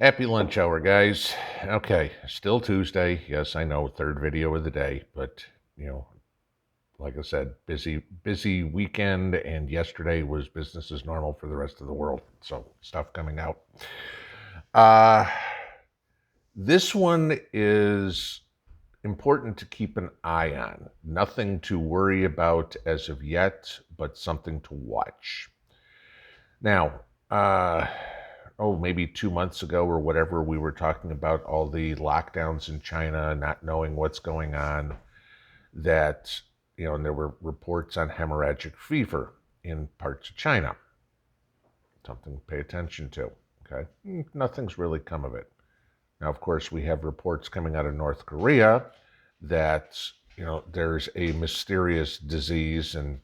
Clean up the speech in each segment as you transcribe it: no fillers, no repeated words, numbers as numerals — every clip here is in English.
Happy lunch hour, guys. Okay, still Tuesday. Yes, I know, third video of the day, but you know, like I said, busy weekend, and yesterday was business as normal for the rest of the world. So stuff coming out. Uh, this one is important to keep an eye on. Nothing to worry about as of yet, but something to watch. Now, maybe 2 months ago or whatever, we were talking about all the lockdowns in China, not knowing what's going on, and there were reports on hemorrhagic fever in parts of China. Something to pay attention to, okay? Nothing's really come of it. Now, of course, we have reports coming out of North Korea that, there's a mysterious disease, and,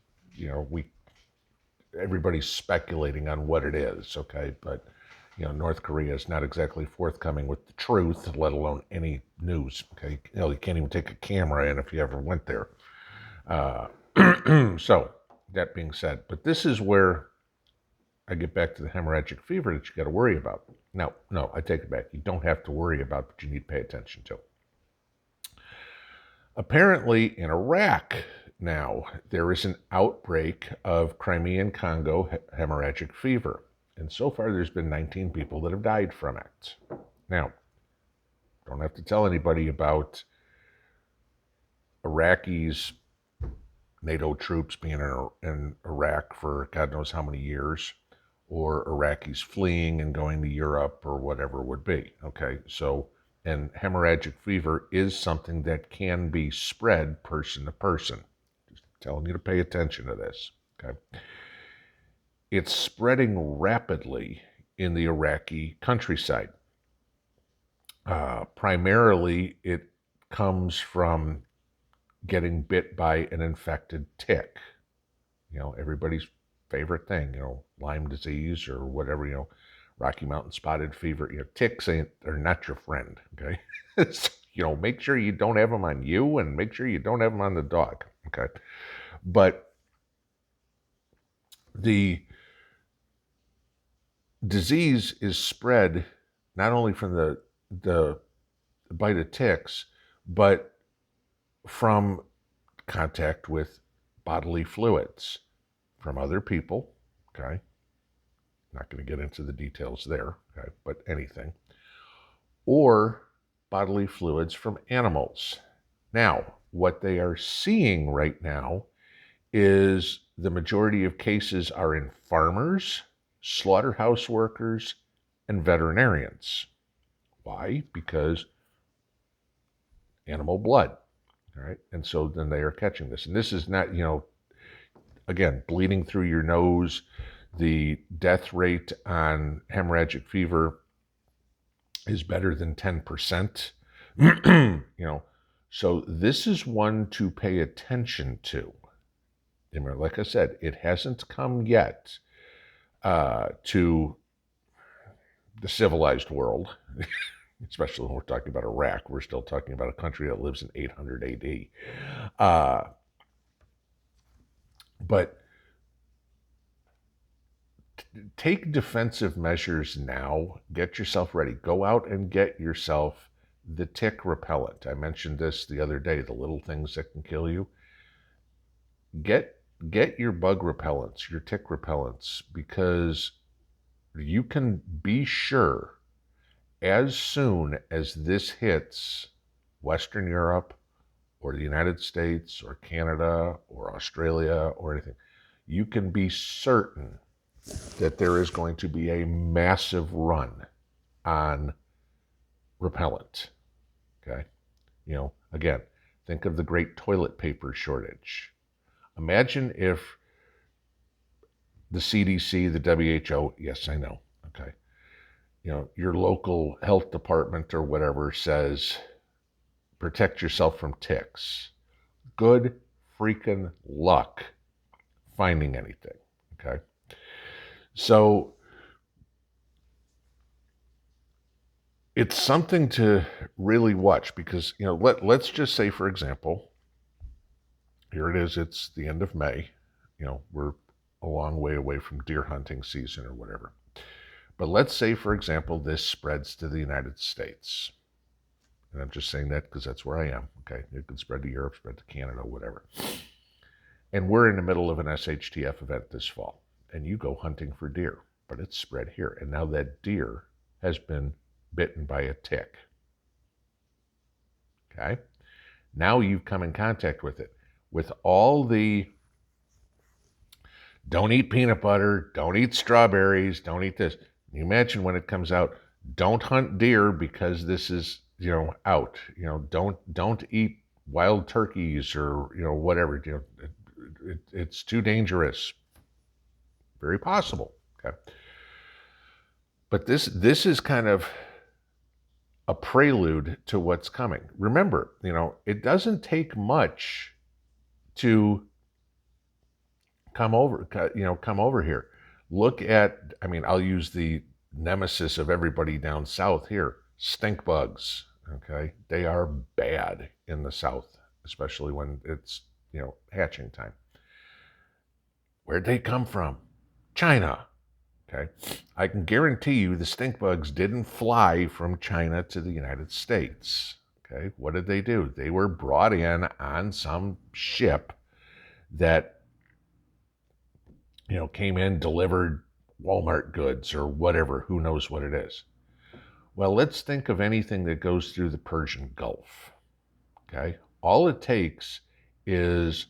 everybody's speculating on what it is, okay? But, North Korea is not exactly forthcoming with the truth, let alone any news, okay? You can't even take a camera in if you ever went there. So, that being said, but this is where I get back to the hemorrhagic fever that you got to worry about. No, I take it back. You don't have to worry about, but you need to pay attention to. Apparently, in Iraq now, there is an outbreak of Crimean Congo hemorrhagic fever. And so far, there's been 19 people that have died from it. Now, don't have to tell anybody about Iraqis, NATO troops being in Iraq for God knows how many years, or Iraqis fleeing and going to Europe or whatever it would be. Okay, so, and hemorrhagic fever is something that can be spread person to person. Just telling you to pay attention to this. Okay, it's spreading rapidly in the Iraqi countryside. Primarily, it comes from getting bit by an infected tick. Everybody's favorite thing, Lyme disease or whatever, Rocky Mountain spotted fever. Ticks are not your friend, okay? So, make sure you don't have them on you, and make sure you don't have them on the dog, okay? But the disease is spread not only from the bite of ticks, but from contact with bodily fluids from other people, okay? Not going to get into the details there, okay? But anything. Or bodily fluids from animals. Now, what they are seeing right now is the majority of cases are in farmers, slaughterhouse workers, and veterinarians. Why? Because animal blood, all right? And so then they are catching this. And this is not, again, bleeding through your nose. The death rate on hemorrhagic fever is better than 10%. So this is one to pay attention to. Like I said, it hasn't come yet to the civilized world, especially when we're talking about Iraq. We're still talking about a country that lives in 800 AD. But take defensive measures now. Get yourself ready. Go out and get yourself the tick repellent. I mentioned this the other day, the little things that can kill you. Get your bug repellents, your tick repellents, because you can be sure as soon as this hits Western Europe or the United States or Canada or Australia or anything, you can be certain that there is going to be a massive run on repellent, okay? Again, think of the great toilet paper shortage. Imagine if the CDC, the WHO, yes, I know, okay, your local health department or whatever says, protect yourself from ticks. Good freaking luck finding anything, okay? So it's something to really watch because, let's just say, for example, here it is, it's the end of May. We're a long way away from deer hunting season or whatever. But let's say, for example, this spreads to the United States. And I'm just saying that because that's where I am. Okay. It could spread to Europe, spread to Canada, whatever. And we're in the middle of an SHTF event this fall. And you go hunting for deer, but it's spread here. And now that deer has been bitten by a tick. Okay. Now you've come in contact with it. With all the don't eat peanut butter, don't eat strawberries, don't eat this. You imagine when it comes out, don't hunt deer because this is, out. Don't eat wild turkeys or, whatever. It's too dangerous. Very possible. Okay. But this is kind of a prelude to what's coming. Remember, it doesn't take much to come over here. Look at, I'll use the nemesis of everybody down south here, stink bugs. Okay. They are bad in the south, especially when it's, hatching time. Where'd they come from? China. Okay. I can guarantee you the stink bugs didn't fly from China to the United States. Okay. What did they do? They were brought in on some ship that came in, delivered Walmart goods or whatever, who knows what it is. Well, let's think of anything that goes through the Persian Gulf, okay? All it takes is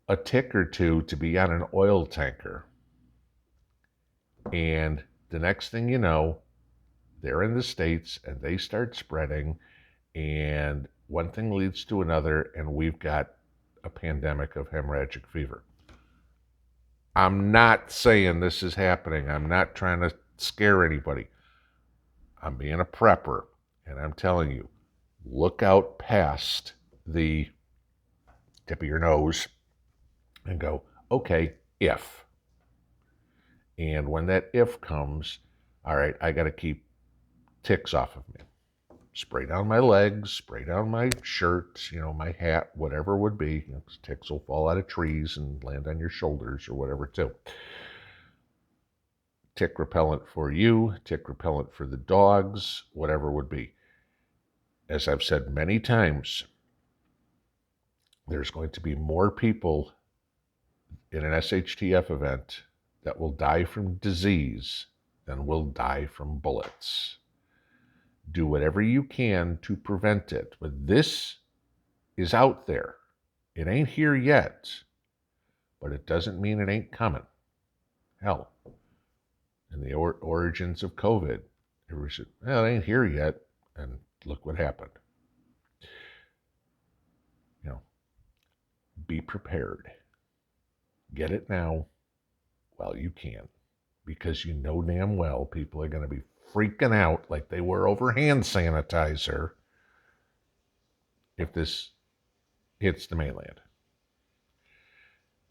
a tick or two to be on an oil tanker. And the next thing you know, they're in the States and they start spreading, and one thing leads to another, and we've got a pandemic of hemorrhagic fever. I'm not saying this is happening. I'm not trying to scare anybody. I'm being a prepper, and I'm telling you, look out past the tip of your nose and go, okay, if. And when that if comes, all right, I got to keep ticks off of me. Spray down my legs, spray down my shirt, my hat, whatever it would be. Ticks will fall out of trees and land on your shoulders or whatever too. Tick repellent for you, tick repellent for the dogs, whatever it would be. As I've said many times, there's going to be more people in an SHTF event that will die from disease than will die from bullets. Do whatever you can to prevent it. But this is out there. It ain't here yet, but it doesn't mean it ain't coming. Hell, in the origins of COVID, everybody said, well, it ain't here yet, and look what happened. Be prepared. Get it now while you can, because damn well people are going to be freaking out like they were over hand sanitizer if this hits the mainland.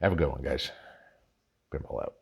Have a good one, guys. Pinball out.